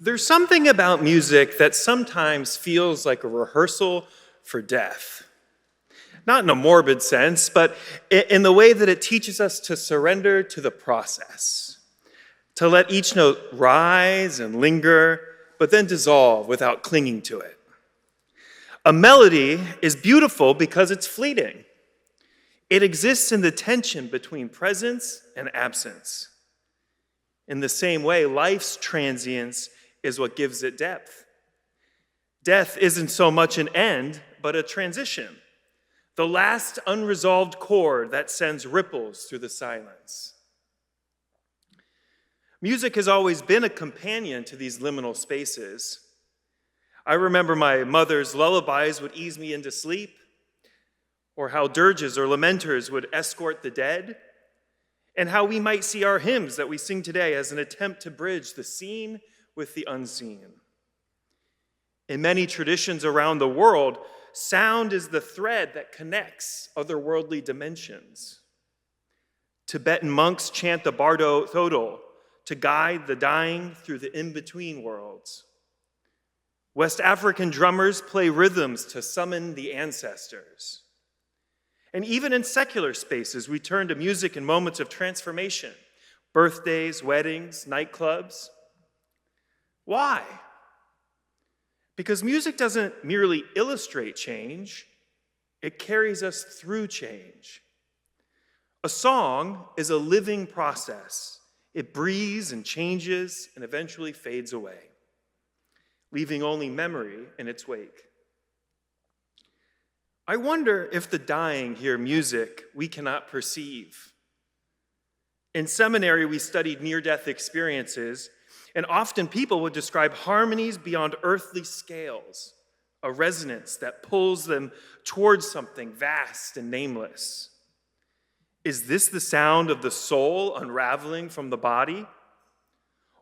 There's something about music that sometimes feels like a rehearsal for death. Not in a morbid sense, but in the way that it teaches us to surrender to the process, to let each note rise and linger, but then dissolve without clinging to it. A melody is beautiful because it's fleeting. It exists in the tension between presence and absence. In the same way, life's transience is what gives it depth. Death isn't so much an end, but a transition. The last unresolved chord that sends ripples through the silence. Music has always been a companion to these liminal spaces. I remember my mother's lullabies would ease me into sleep, or how dirges or lamenters would escort the dead, and how we might see our hymns that we sing today as an attempt to bridge the seen with the unseen. In many traditions around the world, sound is the thread that connects otherworldly dimensions. Tibetan monks chant the Bardo Thodol to guide the dying through the in-between worlds. West African drummers play rhythms to summon the ancestors. And even in secular spaces, we turn to music in moments of transformation, birthdays, weddings, nightclubs. Why? Because music doesn't merely illustrate change, it carries us through change. A song is a living process. It breathes and changes and eventually fades away, leaving only memory in its wake. I wonder if the dying hear music we cannot perceive. In seminary, we studied near-death experiences, and often people would describe harmonies beyond earthly scales, a resonance that pulls them towards something vast and nameless. Is this the sound of the soul unraveling from the body?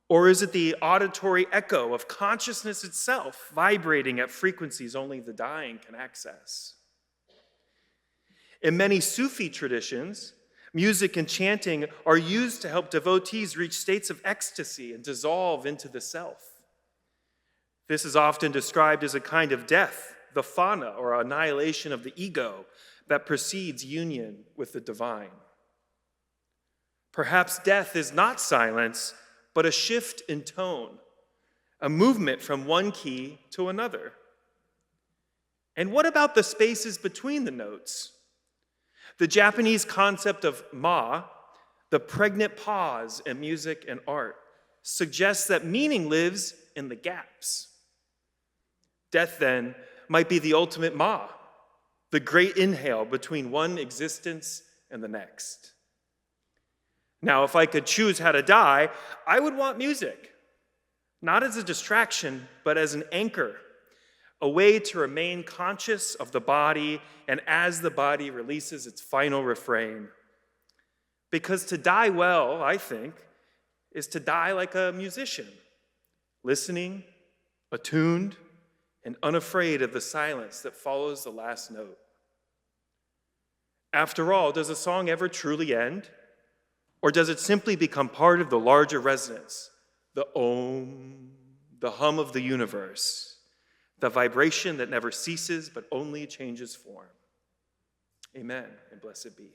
Or is it the auditory echo of consciousness itself vibrating at frequencies only the dying can access? In many Sufi traditions, music and chanting are used to help devotees reach states of ecstasy and dissolve into the self. This is often described as a kind of death, the fana, or annihilation of the ego that precedes union with the divine. Perhaps death is not silence, but a shift in tone, a movement from one key to another. And what about the spaces between the notes? The Japanese concept of ma, the pregnant pause in music and art, suggests that meaning lives in the gaps. Death, then, might be the ultimate ma, the great inhale between one existence and the next. Now, if I could choose how to die, I would want music, not as a distraction, but as an anchor, a way to remain conscious of the body and as the body releases its final refrain. Because to die well, I think, is to die like a musician, listening, attuned, and unafraid of the silence that follows the last note. After all, does a song ever truly end? Or does it simply become part of the larger resonance, the om, the hum of the universe, the vibration that never ceases but only changes form? Amen, and blessed be.